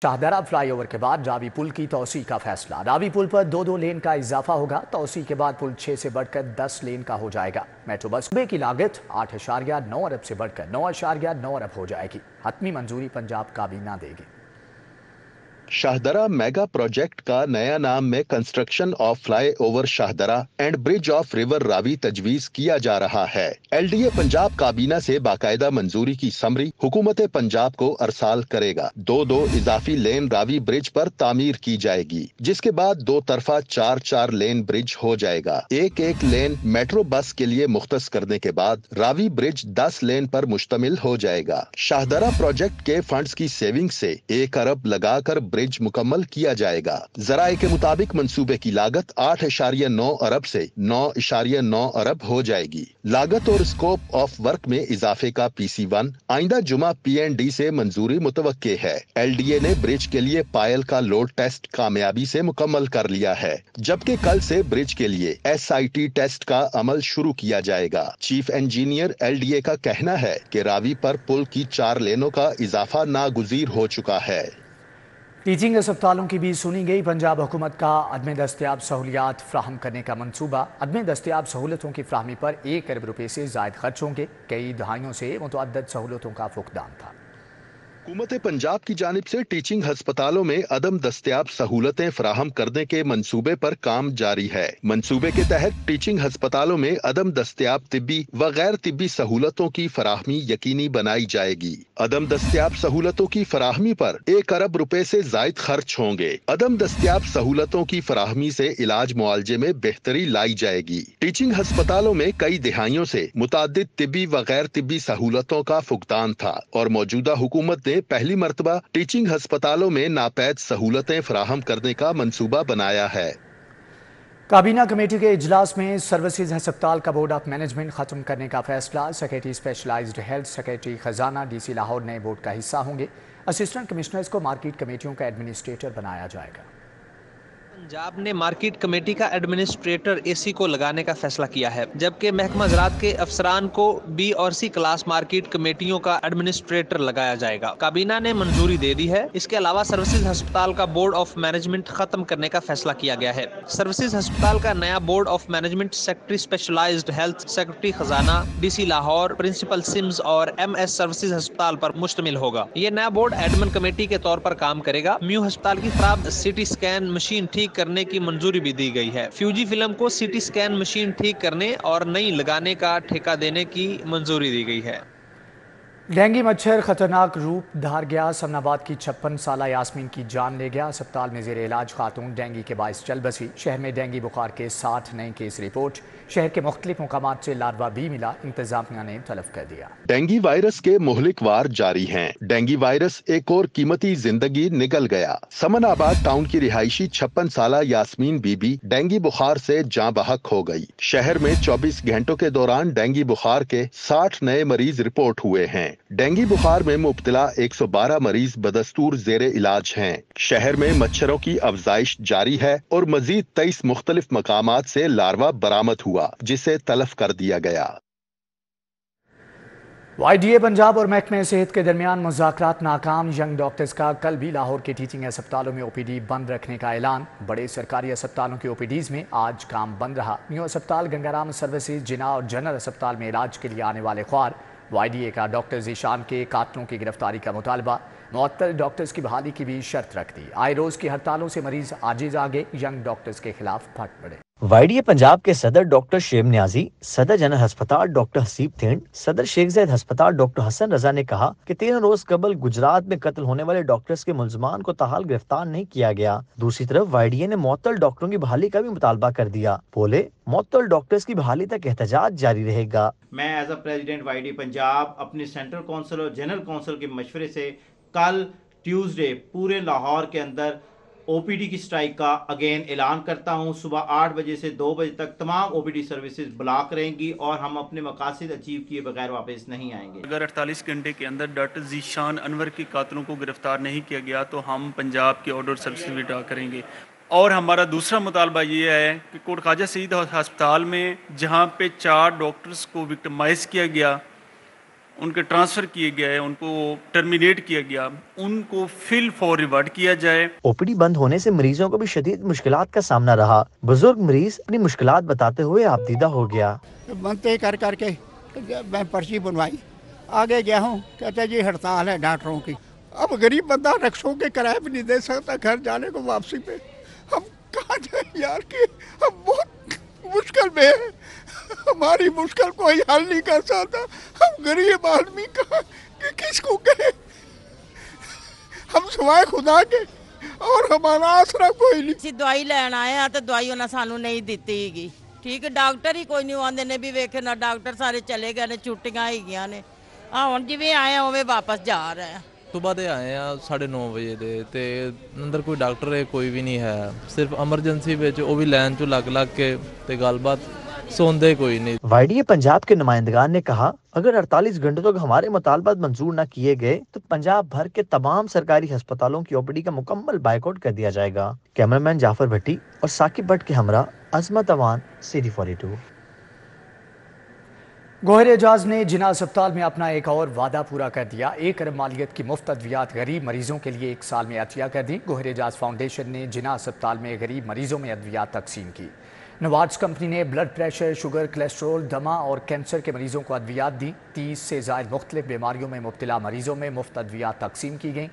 Shahdara flyover के बाद रावी पुल की तोसी का फैसला। रावी पुल पर दो लेन का इजाफा होगा। तोसी के बाद पुल 6 से बढ़कर 10 लेन का हो जाएगा। मेट्रो बस की लागत 8.9 अरब से बढ़कर 9.9 अरब हो जाएगी। हतमी मंजूरी पंजाब काबीना देगी। शाहदरा मेगा प्रोजेक्ट का नया नाम में construction of fly over Shahdara and bridge of river Ravi तजवीज किया जा रहा है। एलडीए पंजाब काबीना से बाकायदा मंजूरी की समरी हुकूमत पंजाब को अरसाल करेगा। दो इजाफी लेन रावी ब्रिज पर तामीर की जाएगी, जिसके बाद 2 तरफा 4 लेन ब्रिज हो जाएगा। एक लेन मेट्रो बस के लिए मुख्तस करने के बाद रावी ब्रिज 10 लेन पर मुश्तमिल हो जाएगा। शाहदरा प्रोजेक्ट के फंड्स की सेविंग से 1 अरब लगाकर ब्रिज मुकम्मल किया जाएगा। जराए के मुताबिक मंसूबे की लागत 8.9 अरब से 9.9 अरब हो जाएगी। लागत और स्कोप ऑफ वर्क में इजाफे का PC1 आइंदा जुमा PND से मंजूरी मुतवक्के है। एलडीए ने ब्रिज के लिए पायल का लोड टेस्ट कामयाबी से मुकम्मल कर लिया है, जबकि कल से ब्रिज के लिए SIT टेस्ट का अमल शुरू किया जाएगा। चीफ इंजीनियर एलडीए का कहना है कि रावी पर पुल की 4 लेनों का इजाफा नागुजीर हो चुका है। टीचिंग अस्पतालों की भी सुनी गई। पंजाब हुकूमत का अदम दस्तियाब सहूलियात फ्राहम करने का मंसूबा। अदम दस्तियाब सहूलतों की फ्राहमी पर 1 अरब रुपये से जायद खर्च होंगे। कई दहाइयों से मुतअद्दिद सहूलतों का फुकदान था। हुकूमत पंजाब की जानिब से टीचिंग अस्पतालों में अदम दस्तयाब सहूलतें फराहम करने के मंसूबे पर काम जारी है। मंसूबे के तहत टीचिंग अस्पतालों में अदम दस्तयाब तिब्बी व गैर तिब्बी सहूलतों की फराहमी यकीनी बनाई जाएगी। अदम दस्तयाब सहूलतों की फराहमी पर 1 अरब रुपए से जायद खर्च होंगे। अदम दस्तयाब सहूलतों की फराहमी से इलाज मुआलजे में बेहतरी लाई जाएगी। टीचिंग अस्पतालों में कई दिहाइयों से मुतादिद तिब्बी व गैर तिब्बी सहूलतों का फुकदान था और मौजूदा हुकूमत ने पहली मर्तबा टीचिंग अस्पतालों में नापैद सहूलतें फराहम करने का मंसूबा बनाया है। काबीना कमेटी के इजलास में सर्विसेज अस्पताल का बोर्ड ऑफ मैनेजमेंट खत्म करने का फैसला। सेक्रेटरी स्पेशलाइज्ड हेल्थ, सेक्रेटरी खजाना DC लाहौर नए बोर्ड का हिस्सा होंगे। असिस्टेंट कमिश्नर्स को मार्केट कमेटियों का एडमिनिस्ट्रेटर बनाया जाएगा। पंजाब ने मार्केट कमेटी का एडमिनिस्ट्रेटर AC को लगाने का फैसला किया है, जबकि महकमा ज़राअत के अफसरान को B और C क्लास मार्केट कमेटियों का एडमिनिस्ट्रेटर लगाया जाएगा। काबीना ने मंजूरी दे दी है। इसके अलावा सर्विसेज अस्पताल का बोर्ड ऑफ मैनेजमेंट खत्म करने का फैसला किया गया है। सर्विसेज अस्पताल का नया board of management secretary specialised health, secretary खजाना, DC लाहौर, प्रिंसिपल सिम्स और MS सर्विसेज अस्पताल पर मुश्तमिल होगा। ये नया बोर्ड एडमिन कमेटी के तौर पर काम करेगा। म्यू अस्पताल की खराब CT स्कैन मशीन ठीक करने की मंजूरी भी दी गई है। फ्यूजी फिल्म को CT स्कैन मशीन ठीक करने और नई लगाने का ठेका देने की मंजूरी दी गई है। डेंगू मच्छर खतरनाक रूप धार गया। समनाबाद की 56 साला यास्मीन की जान ले गया। अस्पताल में जेर इलाज खातून डेंगू के बायस चल बसी। शहर में डेंगू बुखार के 60 नए केस रिपोर्ट। शहर के मुख्तलिफ मुकामात से लार्वा भी मिला। इंतजामिया ने तलब कर दिया। डेंगू वायरस के मुहलिक वार जारी हैं। डेंगू वायरस एक और कीमती जिंदगी निकल गया। समनाबाद टाउन की रिहायशी 56 साला यास्मीन बीबी डेंगू बुखार से जाँ बहक हो गई। शहर में 24 घंटों के दौरान डेंगू बुखार के 60 नए मरीज रिपोर्ट हुए हैं। डेंगू बुखार में मुब्तला 112 मरीज बदस्तूर जेरे इलाज हैं। शहर में मच्छरों की अफजाइश जारी है और मजीद 23 मुख्तलिफ मकामात से लार्वा बरामद हुआ, जिसे तलफ कर दिया गया। YDA पंजाब और महकमे सेहत के दरमियान मुज़ाकरात नाकाम। यंग डॉक्टर्स का कल भी लाहौर के टीचिंग अस्पतालों में OPD बंद रखने का ऐलान। बड़े सरकारी अस्पतालों के OPDs में आज काम बंद रहा। न्यू अस्पताल, गंगाराम सर्विसेज, जिना और जनरल अस्पताल में इलाज के लिए आने वाले ख्वार। YDA का डॉक्टर ज़ीशान के कातलों की गिरफ्तारी का मुतालबा। मुअत्तल डॉक्टर्स की बहाली की भी शर्त रख दी। आए रोज़ की हड़तालों से मरीज आजिज आगे। यंग डॉक्टर्स के खिलाफ फट पड़े। YDA पंजाब के सदर डॉक्टर शेब न्याजी, सदर जनरल अस्पताल डॉक्टर हसीब थिंड, सदर शेख ज़ैद अस्पताल डॉक्टर हसन रजा ने कहा कि 13 रोज कबल गुजरात में कत्ल होने वाले डॉक्टर्स के मुलजमान को ताहाल गिरफ्तार नहीं किया गया। दूसरी तरफ YDA ने मुअत्तल डॉक्टरों की बहाली का भी मुतालबा कर दिया। बोले, मुअत्तल डॉक्टर्स की बहाली तक एहतजाज जारी रहेगा। मैं as a president YDA Punjab अपने सेंट्रल काउंसिल और जनरल काउंसिल के मशवरे से कल ट्यूसडे पूरे लाहौर के अंदर OPD की स्ट्राइक का अगेन ऐलान करता हूँ। सुबह 8 बजे से 2 बजे तक तमाम OPD सर्विसेज ब्लॉक रहेंगी और हम अपने मकासद अचीव किए बगैर वापस नहीं आएंगे। अगर 48 घंटे के अंदर डॉक्टर ज़ीशान अनवर के कातलों को गिरफ्तार नहीं किया गया तो हम पंजाब के ऑर्डर सर्विस विड्रॉ करेंगे। और हमारा दूसरा मुतालबा ये है कि कोट ख्वाजा सईद अस्पताल में जहाँ पे 4 डॉक्टर्स को विक्टिमाइज किया गया, उनके ट्रांसफ़र किए गया है, उनको टर्मिनेट किया गया, उनको फिल फॉर रिवर्ट किया जाए। ओपीडी बंद होने से मरीजों को भी शदीद मुश्किलात का सामना रहा। बुजुर्ग मरीज अपनी मुश्किलात बताते हुए आपदीदा हो गया। बनते कर करके मैं पर्ची बनवाई, आगे गया हूँ, कहते जी हड़ताल है डॉक्टरों की। अब गरीब बंदा रिक्शों के किराए भी नहीं दे सकता घर जाने को, वापसी पे हम कहाँ जाए यार, कि हम बहुत मुश्किल में है, हमारी मुश्किल कोई हल नहीं कर सकता। हम गरीब आदमी का किसको कहे, हम सिवाय खुदा के और हमारा आसरा कोई नहीं। ਅਸੀਂ ਦਵਾਈ ਲੈਣ ਆਏ ਆ ਤੇ ਦਵਾਈ ਉਹਨਾਂ ਸਾਨੂੰ ਨਹੀਂ ਦਿੱਤੀ ਹੈਗੀ। ਠੀਕ ਹੈ, ਡਾਕਟਰ ਹੀ ਕੋਈ ਨਹੀਂ ਆਉਂਦੇ ਨੇ, ਵੀ ਵੇਖੇ ਨਾ ਡਾਕਟਰ ਸਾਰੇ ਚਲੇ ਗਏ ਨੇ, ਛੁੱਟੀਆਂ ਹੈਗੀਆਂ ਨੇ। ਆ ਹੁਣ ਜਿਵੇਂ ਆਏ ਆ ਉਵੇਂ ਵਾਪਸ ਜਾ ਰਹੇ ਆ। ਸੁਬਾਹ ਦੇ ਆਏ ਆ 9:30 ਵਜੇ ਦੇ, ਤੇ ਅੰਦਰ ਕੋਈ ਡਾਕਟਰ ਹੈ ਕੋਈ ਵੀ ਨਹੀਂ ਹੈ, ਸਿਰਫ ਐਮਰਜੈਂਸੀ ਵਿੱਚ ਉਹ ਵੀ ਲਾਈਨ 'ਚ ਲੱਗ ਕੇ ਤੇ ਗੱਲਬਾਤ सोंदे कोई नहीं। वाईडीए पंजाब के नुमाइंदगान ने कहा, अगर 48 घंटों तक हमारे मुतालबात मंजूर न किए गए तो पंजाब भर के तमाम सरकारी अस्पतालों की ओपीडी का मुकम्मल बाइकआउट कर दिया जाएगा। कैमरामैन जाफर भट्टी और साकिब भट्ट के हमरा, अजमत अवान, सिटी 42। गौहर एजाज ने जिना अस्पताल में अपना एक और वादा पूरा कर दिया। 1 अरब मालियत की मुफ्त अद्वियात गरीब मरीजों के लिए 1 साल में अतिया कर दी। गौहर एजाज फाउंडेशन ने जिना अस्पताल में गरीब मरीजों में अद्वियात तकसीम की। नवार्ड्स कंपनी ने ब्लड प्रेशर, शुगर, कोलेस्ट्रोल, दमा और कैंसर के मरीजों को अद्वियात दी। 30 से ज़ायद मुख्तलिफ बीमारियों में मुब्तला मरीजों में मुफ्त अद्वियात तकसीम की गई।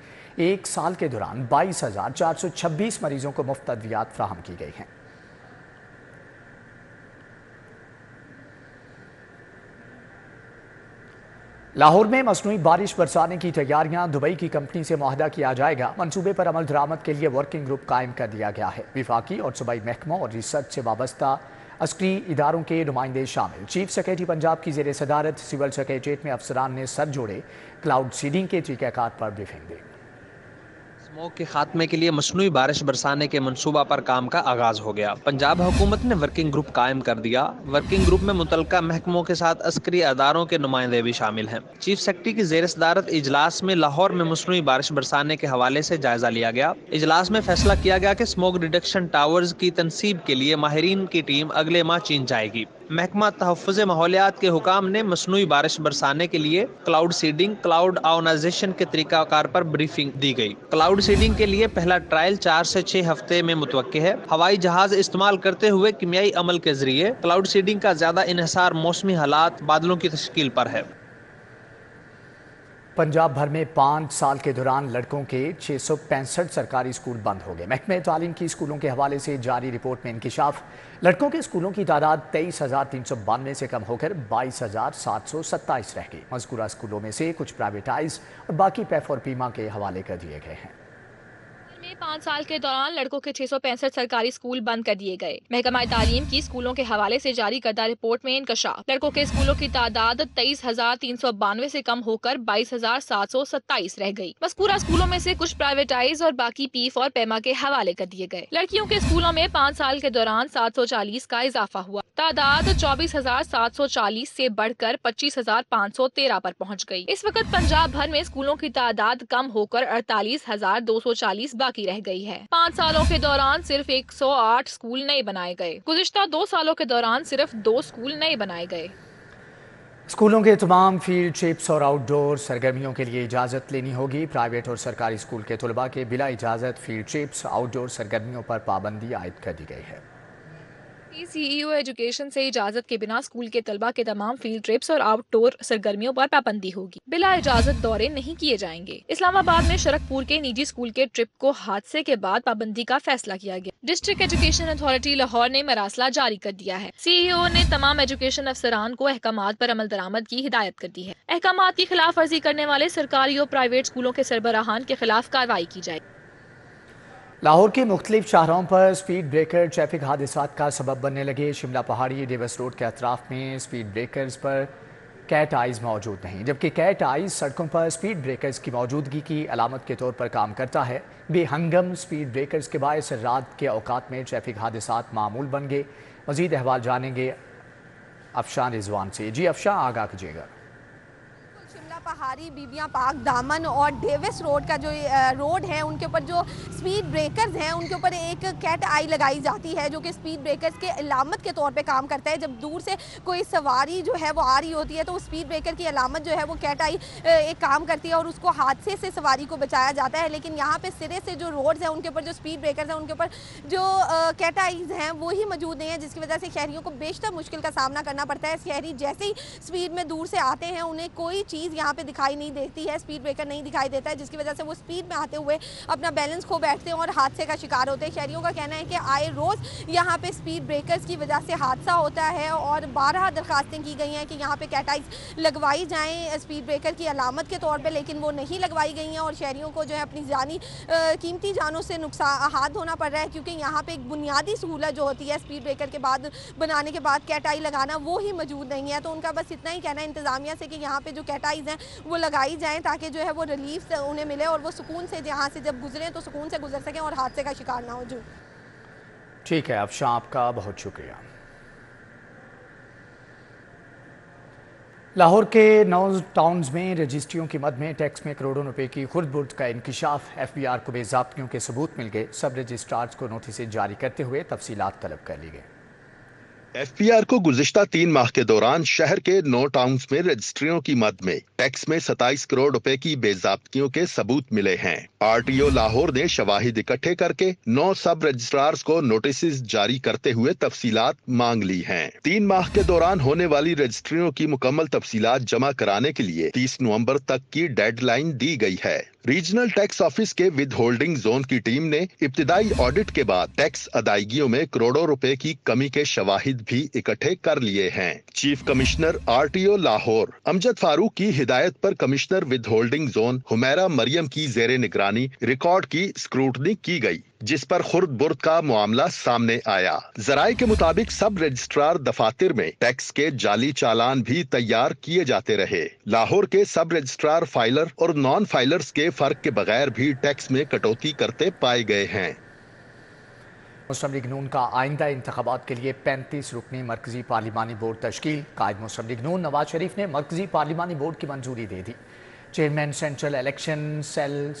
1 साल के दौरान 22,426 मरीजों को मुफ्त अद्वियात फ्राहम की गई हैं। लाहौर में मसनूई बारिश बरसाने की तैयारियां, दुबई की कंपनी से मुआहदा किया जाएगा। मंसूबे पर अमल दरामद के लिए वर्किंग ग्रुप कायम कर दिया गया है। विफाकी और सूबाई महकमों और रिसर्च से वाबस्ता अस्करी इदारों के नुमाइंदे शामिल। चीफ सेक्रेटरी पंजाब की ज़ेर सदारत सिविल सेक्रेटरीट में अफसरान ने सर जोड़े क्लाउड सीडिंग के तरीक़ाकार पर ब्रीफिंग दी। स्मोक के खात्मे के लिए मसनूई बारिश बरसाने के मंसूबा पर काम का आगाज हो गया। पंजाब हुकूमत ने वर्किंग ग्रुप कायम कर दिया। वर्किंग ग्रुप में मुतलका महकमों के साथ अस्करी अदारों के नुमाइंदे भी शामिल हैं। चीफ सेक्रेटरी की ज़ेर सदारत इजलास में लाहौर में मसनूई बारिश बरसाने के हवाले से जायजा लिया गया। इजलास में फैसला किया गया कि स्मोक रिडक्शन टावर्स की तनसीब के लिए माहिरीन की टीम अगले माह चीन जाएगी। महकमा तहफ़्फ़ुज़ माहौलियात के हुकाम ने मसनूई बारिश बरसाने के लिए क्लाउड सीडिंग, क्लाउड आयोनाइजेशन के तरीक़ाकार पर ब्रीफिंग दी गई। क्लाउड सीडिंग के लिए पहला ट्रायल 4 से 6 हफ्ते में मुतवक्के है। हवाई जहाज इस्तेमाल करते हुए कीमियाई अमल के जरिए क्लाउड सीडिंग का ज़्यादा इन्हिसार मौसमी हालात, बादलों की तश्कील पर है। पंजाब भर में 5 साल के दौरान लड़कों के 665 सरकारी स्कूल बंद हो गए। महकमे तालीम की स्कूलों के हवाले से जारी रिपोर्ट में इंकिशाफ, लड़कों के स्कूलों की तादाद 23,392 से कम होकर 22,727 रह गई। मज़कूरा स्कूलों में से कुछ प्राइवेटाइज और बाकी पैफ और पीमा के हवाले कर दिए गए हैं। में 5 साल के दौरान लड़कों के 665 सरकारी स्कूल बंद कर दिए गए। महकमा तालीम की स्कूलों के हवाले से जारी करदा रिपोर्ट में इंकशाफ, लड़कों के स्कूलों की तादाद 23,392 से कम होकर 22,727 रह गई। मज़कूरा स्कूलों में से कुछ प्राइवेटाइज और बाकी पीफ और पैमा के हवाले कर दिए गए। लड़कियों के स्कूलों में 5 साल के दौरान 740 का इजाफा हुआ। तादाद 24,740 से बढ़कर 25,513 पर पहुँच गई। इस वक्त पंजाब भर में स्कूलों की तादाद कम होकर 48,240 बाकी रह गई है। 5 सालों के दौरान सिर्फ 108 स्कूल नए बनाए गए। गुज़िश्ता 2 सालों के दौरान सिर्फ 2 स्कूल नए बनाए गए। स्कूलों के तमाम फील्ड ट्रिप्स और आउटडोर सरगर्मियों के लिए इजाज़त लेनी होगी। प्राइवेट और सरकारी स्कूल के तलबा के बिला इजाज़त फील्ड ट्रिप्स, आउटडोर सरगर्मियों पर पाबंदी आयद कर दी गई है। सीईओ एजुकेशन से इजाजत के बिना स्कूल के तलबा के तमाम फील्ड ट्रिप्स और आउटडोर सरगर्मियों पर पाबंदी होगी। बिला इजाजत दौरे नहीं किए जाएंगे। इस्लामाबाद में शरकपुर के निजी स्कूल के ट्रिप को हादसे के बाद पाबंदी का फैसला किया गया। डिस्ट्रिक्ट एजुकेशन अथॉरिटी लाहौर ने मरासला जारी कर दिया है। सीईओ ने तमाम एजुकेशन अफसरान को अहकामात पर अमल दरामद की हिदायत कर दी है। अहकामात की खिलाफ वर्जी करने वाले सरकारी और प्राइवेट स्कूलों के सरबराहान के खिलाफ कार्रवाई की जाएगी। लाहौर के मुख्तलिफ शाहरों पर स्पीड ब्रेकर ट्रैफिक हादसात का सबब बनने लगे। शिमला पहाड़ी डेवस रोड के अतराफ में स्पीड ब्रेकर्स पर कैट आइज मौजूद नहीं, जबकि कैट आइज सड़कों पर स्पीड ब्रेकर्स की मौजूदगी की अलामत के तौर पर काम करता है। बेहंगम स्पीड ब्रेकर्स के बायस रात के औकात में ट्रैफिक हादसात मामूल बन गए। मज़ीद अहवाल जानेंगे अफशान रिजवान से। जी अफशान, आगाह कीजिएगा। शिमला पहाड़ी, बीबियां पार्क, दामन और डेविस रोड का जो रोड है उनके ऊपर जो स्पीड ब्रेकर्स हैं उनके ऊपर एक कैट आई लगाई जाती है जो कि स्पीड ब्रेकर्स के अलामत के तौर पे काम करता है। जब दूर से कोई सवारी जो है वो आ रही होती है तो उस स्पीड ब्रेकर की अलामत जो है वो कैट आई एक काम करती है और उसको हादसे से सवारी को बचाया जाता है। लेकिन यहाँ पे सिरे से जो रोड्स हैं उनके ऊपर जो स्पीड ब्रेकर्स हैं उनके ऊपर जो कैट आईज हैं वो ही मौजूद नहीं है, जिसकी वजह से शहरियों को बेशतर मुश्किल का सामना करना पड़ता है। शहरी जैसे ही स्पीड में दूर से आते हैं उन्हें कोई चीज़ यहाँ पे दिखाई नहीं देती है, स्पीड ब्रेकर नहीं दिखाई देता है, जिसकी वजह से वो स्पीड में आते हुए अपना बैलेंस खो बैठते हैं और हादसे का शिकार होते हैं। शहरियों का कहना है कि आए रोज़ यहाँ पे स्पीड ब्रेकर्स की वजह से हादसा होता है और 12 दरखास्तें की गई हैं कि यहाँ पे कैट आइज लगवाई जाएँ स्पीड ब्रेकर की अलामत के तौर पर, लेकिन वो नहीं लगवाई गई हैं और शहरियों को जो है अपनी जानी कीमती जानों से नुकसान हाथ धोना पड़ रहा है, क्योंकि यहाँ पे एक बुनियादी सहूलत जो होती है स्पीड ब्रेकर के बाद बनाने के बाद कैट आई लगाना वो ही मौजूद नहीं है। तो उनका बस इतना ही कहना है इंतज़ामिया से कि यहाँ पे जो कैट आइज हैं वो लगाई जाएं ताकि जो है वो रिलीफ उन्हें मिले और वो सुकून से यहाँ से जब गुजरें तो सुकून से गुजर सकें और हादसे का शिकार ना हो। जो ठीक है, अफशां आपका बहुत शुक्रिया। लाहौर के 9 टाउन्स में रजिस्ट्रियों की मद में टैक्स में करोड़ों रुपए की खुर्द-बुर्द का इंकिशाफ। FBI को बेज़ाब्तियों के सबूत मिल गए। सब रजिस्ट्रार्स को नोटिस जारी करते हुए तफसीलात तलब कर ली गई। FPR को गुज़िश्ता 3 माह के दौरान शहर के 9 टाउन्स में रजिस्ट्रियों की मद में टैक्स में 27 करोड़ रुपए की बेज़ाब्तियों के सबूत मिले हैं। RTO लाहौर ने शवाहिद इकट्ठे करके 9 सब रजिस्ट्रार्स को नोटिस जारी करते हुए तफसीलात मांग ली हैं। 3 माह के दौरान होने वाली रजिस्ट्रियों की मुकम्मल तफसीलात जमा कराने के लिए 30 नवंबर तक की डेडलाइन दी गई है। रीजनल टैक्स ऑफिस के विद होल्डिंग जोन की टीम ने इब्तिदाई ऑडिट के बाद टैक्स अदायगियों में करोड़ों रुपए की कमी के शवाहिद भी इकट्ठे कर लिए हैं। Chief commissioner RTO Lahore Amjad Farooq की हिदायत पर commissioner withholding zone Humaira Maryam की जेरे निगरानी रिकॉर्ड की स्क्रूटनी की गई, जिस पर खुर्द बुर्द का मामला सामने आया। जराये के मुताबिक सब रजिस्ट्रार दफातर में टैक्स के जाली चालान भी तैयार किए जाते रहे। लाहौर के सब रजिस्ट्रार फाइलर और नॉन फाइलर्स के फर्क के बगैर भी टैक्स में कटौती करते पाए गए हैं। मुस्लिम लीग नून का आइंदा इंतखाबात के लिए 35 रुकनी मरकजी पार्लिमानी बोर्ड तश्कील। कायद मुस्लिम लीग नून नवाज शरीफ ने मरकजी पार्लिमानी बोर्ड की मंजूरी दे दी। Chairman central election cell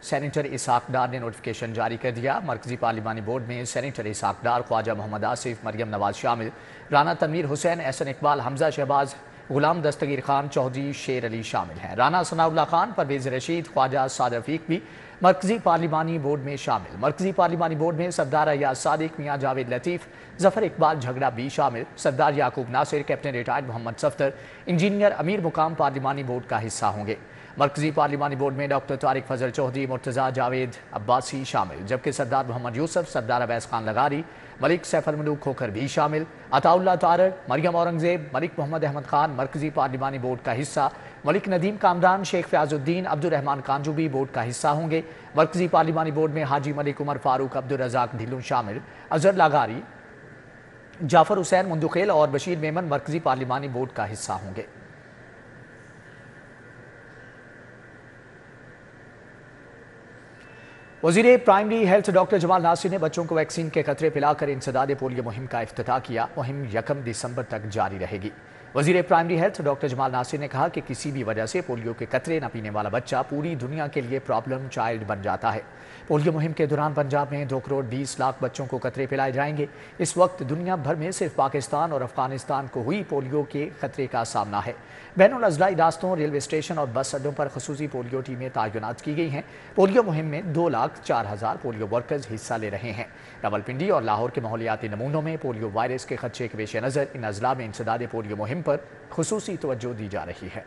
senator Ishaq Dar ने नोटिफिकेशन जारी कर दिया। मरकजी पार्लिमानी बोर्ड में सेनेटर इसहाक डार, ख्वाजा मोहम्मद आसिफ, मरियम नवाज शामिल, राना तनवीर हुसैन, एहसन इकबाल, हमजा शहबाज, गुलाम दस्तगीर खान, चौधरी शेर अली शामिल हैं। राना सनाउल्लाह खान, परवेज रशीद, ख्वाजा साद रफीक भी मरकजी पार्लिमानी बोर्ड में शामिल। मरकजी पार्लिमानी बोर्ड में सरदार अयाज सादिक, मियाँ जावेद लतीफ़, जफर इकबाल झगड़ा भी शामिल। Sardar Yaqub Nasir, captain retired Mohammad Saftar, engineer Amir Muqam पार्लिमानी बोर्ड का हिस्सा होंगे। मरकजी पार्लिमानी बोर्ड में डॉक्टर तारिक फजल चौधरी, मुर्तज़ा जावेद अब्बासी शामिल, जबकि सरदार मोहम्मद यूसुफ, सरदार अवैस खान लगारी, मलिक सैफ मलूक खोखर भी शामिल। अताउल्लाह तारड़, मरियम औरंगजेब, मलिक मोहम्मद अहमद खान मरकजी पार्लिमानी बोर्ड का हिस्सा। मलिक नदीम कामरान, शेख फ़याज़ुद्दीन, अब्दुल रहमान कांजू भी बोर्ड का हिस्सा होंगे। मरकजी पार्लिमानी बोर्ड में हाजी मलिक, उमर फारूक, अब्दुल रज़ाक ढिल्लू शामिल। अजहर लगारी, जाफर हुसैन मुंदुखेल और बशीर मेमन मरकजी पार्लिमानी बोर्ड का हिस्सा होंगे। वज़ीर primary health doctor Jamal Nasir ने बच्चों को वैक्सीन के कतरे पिलाकर इंसदाद पोलियो मुहिम का इफ्तिताह किया। मुहिम 1 दिसंबर तक जारी रहेगी। वज़ीर primary health doctor Jamal Nasir ने कहा कि किसी भी वजह से पोलियो के कतरे न पीने वाला बच्चा पूरी दुनिया के लिए प्रॉब्लम चाइल्ड बन जाता है। पोलियो मुहिम के दौरान पंजाब में 2 करोड़ 20 लाख बच्चों को कतरे पिलाए जाएंगे। इस वक्त दुनिया भर में सिर्फ पाकिस्तान और अफगानिस्तान को हुई पोलियो के खतरे का सामना है। बैनुल अज़लाई रास्तों, रेलवे स्टेशन और बस अड्डों पर खसूसी पोलियो टीमें तैनात की गई हैं। पोलियो मुहिम में 2,04,000 पोलियो वर्कर्स हिस्सा ले रहे हैं। रावलपिंडी और लाहौर के माहौलियाती नमूनों में पोलियो वायरस के खदशे के पेश नज़र इन अजला में इंसदाद पोलियो मुहिम पर खुसूसी तवज्जो दी जा रही है।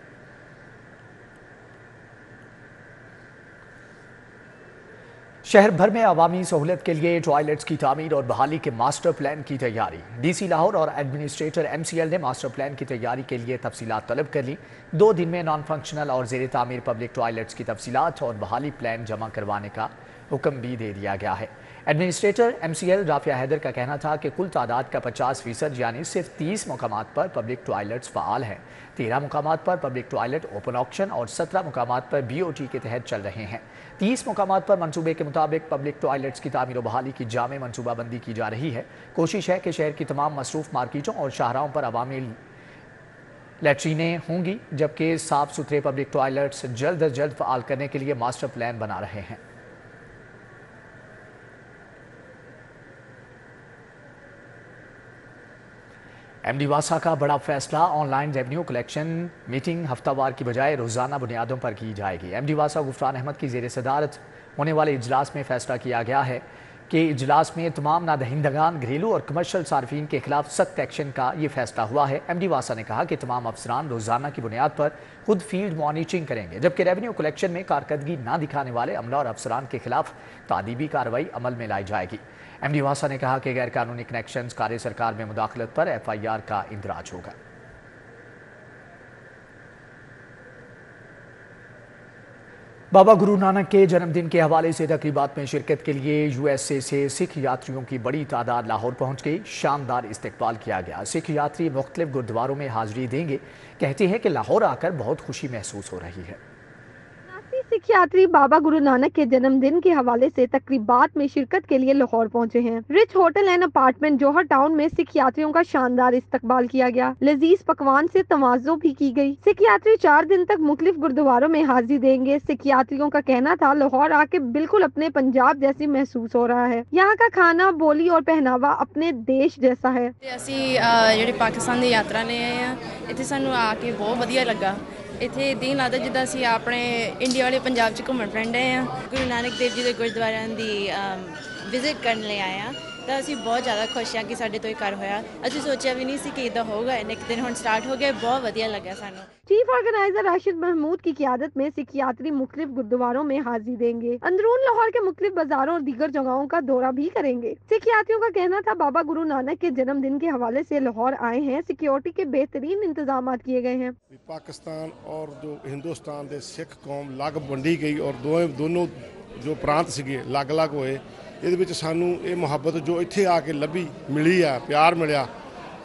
शहर भर में अवामी सहूलत के लिए टॉयलेट्स की तामीर और बहाली के मास्टर प्लान की तैयारी। DC लाहौर और एडमिनिस्ट्रेटर MCL ने मास्टर प्लान की तैयारी के लिए तफसीलात तलब कर ली। 2 दिन में नॉन फंक्शनल और ज़ेर तामीर पब्लिक टॉयलेट्स की तफसीलात और बहाली प्लान जमा करवाने का हुक्म भी दे दिया गया है। एडमिनिस्ट्रेटर MCL राफिया हैदर का कहना था कि कुल तादाद का 50% यानी सिर्फ 30 मुकामात पर पब्लिक टॉयलेट्स फ़ाल हैं। 13 मुकामात पर पब्लिक टॉयलेट ओपन ऑक्शन और 17 मुकामात पर BOT के तहत चल रहे हैं। 30 मुकामात पर मंसूबे के मुताबिक पब्लिक टॉयलेट्स की तामीर और बहाली की जामे मनसूबाबंदी की जा रही है। कोशिश है कि शहर की तमाम मसरूफ मार्केटों और शाहराहों पर अवामी लैट्रीनें होंगी, जबकि साफ सुथरे पब्लिक टॉयलेट्स जल्द अज जल्द फ़ाल करने के लिए मास्टर प्लान बना रहे हैं। एमडी वासा का बड़ा फैसला, ऑनलाइन रेवेन्यू कलेक्शन मीटिंग हफ्तावार की बजाय रोजाना बुनियादों पर की जाएगी। एमडी वासा गुफरान अहमद की ज़ेर सदारत होने वाले इजलास में फैसला किया गया है कि इजलास में तमाम नादहिंदगान, घरेलू और कमर्शल सार्फिन के खिलाफ सख्त एक्शन का ये फैसला हुआ है। एमडी वासा ने कहा कि तमाम अफसरान रोजाना की बुनियाद पर खुद फील्ड मॉनिटरिंग करेंगे, जबकि रेवेन्यू कलेक्शन में कारकर्दगी ना दिखाने वाले अमला और अफसरान के खिलाफ तादीबी कार्रवाई अमल में लाई जाएगी। एमडी वासा ने कहा कि गैर कानूनी कनेक्शंस, कार्य सरकार में मुदाखलत पर FIR का इंदराज होगा। बाबा गुरु नानक के जन्मदिन के हवाले से तकरीबात में शिरकत के लिए USA से सिख यात्रियों की बड़ी तादाद लाहौर पहुंच गई। शानदार इस्तकबाल किया गया। सिख यात्री मुख्तलिफ गुरुद्वारों में हाजिरी देंगे। कहते हैं कि लाहौर आकर बहुत खुशी महसूस हो रही है। सिख यात्री बाबा गुरु नानक के जन्मदिन के हवाले से तकरीबात में शिरकत के लिए लाहौर पहुंचे हैं। Rich hotel and apartment Johar town में सिख यात्रियों का शानदार इस्तकबाल किया गया। लजीज पकवान से तवाज़ो भी की गई। सिख यात्री 4 दिन तक मुख्तलिफ गुरुद्वारों में हाजिरी देंगे। सिख यात्रियों का कहना था लाहौर आके बिल्कुल अपने पंजाब जैसी महसूस हो रहा है। यहाँ का खाना, बोली और पहनावा अपने देश जैसा है। ਜਿਹੜੇ ਪਾਕਿਸਤਾਨ ਦੀ ਯਾਤਰਾ ਲਈ ਆਏ ਆ, ਇੱਥੇ ਸਾਨੂੰ ਆ ਕੇ ਬਹੁਤ ਵਧੀਆ ਲੱਗਾ। ਇੱਥੇ ਇਦਾਂ ਹੀ ਲੱਗਦਾ ਜਿੱਦਾਂ ਅਸੀਂ ਆਪਣੇ ਇੰਡੀਆ ਵਾਲੇ ਪੰਜਾਬ 'ਚ ਘੁੰਮਣ ਫਿਰਨ ਡਏ ਆ। ਗੁਰੂ ਨਾਨਕ ਦੇਵ ਜੀ ਦੇ ਗੁਰਦੁਆਰਿਆਂ ਦੀ ਵਿਜ਼ਿਟ ਕਰਨ ਲਈ ਆਏ ਆ ਤਾਂ ਅਸੀਂ ਬਹੁਤ ਜ਼ਿਆਦਾ ਖੁਸ਼ ਹਾਂ ਕਿ ਸਾਡੇ ਤੋਂ ਇਹ ਕਰ ਹੋਇਆ। ਅਸੀਂ ਸੋਚਿਆ ਵੀ ਨਹੀਂ ਸੀ ਕਿ ਇਦਾਂ ਹੋਊਗਾ। ਇੱਕ ਦਿਨ ਹੁਣ ਸਟਾਰਟ ਹੋ ਗਿਆ, बहुत ਵਧੀਆ ਲੱਗਾ ਸਾਨੂੰ। चीफ ऑर्गेनाइजर राशिद महमूद की क़ियादत में सिख यात्री मुख्तलिफ गुरुद्वारों में हाजिरी देंगे। अंदरून लाहौर के मुख्तलिफ बाजारों और दीगर जगहों का दौरा भी करेंगे। सिख यात्रियों का कहना था बाबा गुरु नानक के जन्मदिन के हवाले से लाहौर आए हैं। सिक्योरिटी के बेहतरीन इंतजाम किए गए हैं। पाकिस्तान और जो हिंदुस्तान के सिख कौम लग वंडी गई और दोनों जो प्रांत सीगे लग लग होए। ਇਹਦੇ ਵਿੱਚ ਸਾਨੂੰ ਇਹ ਮੁਹੱਬਤ ਜੋ ਇੱਥੇ ਆ ਕੇ ਲੱਭੀ ਮਿਲੀ ਆ, ਪਿਆਰ ਮਿਲਿਆ,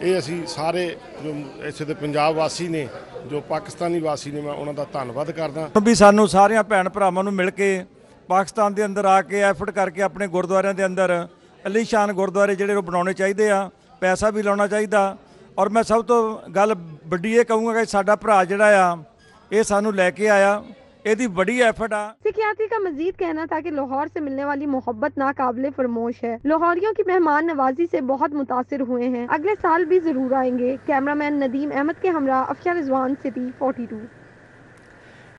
ਇਹ ਅਸੀਂ ਸਾਰੇ ਜੋ ਇੱਥੇ ਦੇ ਪੰਜਾਬ ਵਾਸੀ ਨੇ, ਜੋ ਪਾਕਿਸਤਾਨੀ ਵਾਸੀ ਨੇ, ਮੈਂ ਉਹਨਾਂ ਦਾ ਧੰਨਵਾਦ ਕਰਦਾ। ਵੀ ਸਾਨੂੰ ਸਾਰਿਆਂ ਭੈਣ ਭਰਾਵਾਂ ਨੂੰ ਮਿਲ ਕੇ ਪਾਕਿਸਤਾਨ ਦੇ ਅੰਦਰ ਆ ਕੇ ਐਫਰਟ ਕਰਕੇ ਆਪਣੇ ਗੁਰਦੁਆਰਿਆਂ ਦੇ ਅੰਦਰ ਅਲੀਸ਼ਾਨ ਗੁਰਦੁਆਰੇ ਜਿਹੜੇ ਉਹ ਬਣਾਉਣੇ ਚਾਹੀਦੇ ਆ, ਪੈਸਾ ਵੀ ਲਾਉਣਾ ਚਾਹੀਦਾ। ਔਰ ਮੈਂ ਸਭ ਤੋਂ ਗੱਲ ਵੱਡੀ ਇਹ ਕਹੂੰਗਾ ਕਿ ਸਾਡਾ ਭਰਾ ਜਿਹੜਾ ਆ ਇਹ ਸਾਨੂੰ ਲੈ ਕੇ ਆਇਆ, ਇਹਦੀ बड़ी एफर्ट आ। सिख यात्री का मजीद कहना था कि लाहौर से मिलने वाली मोहब्बत नाकाबिले फरमोश है। लाहौरियों की मेहमान नवाजी से बहुत मुतासिर हुए हैं। अगले साल भी जरूर आएंगे। कैमरामैन नदीम अहमद के हमरा अफशा रिजवान, सिटी 42।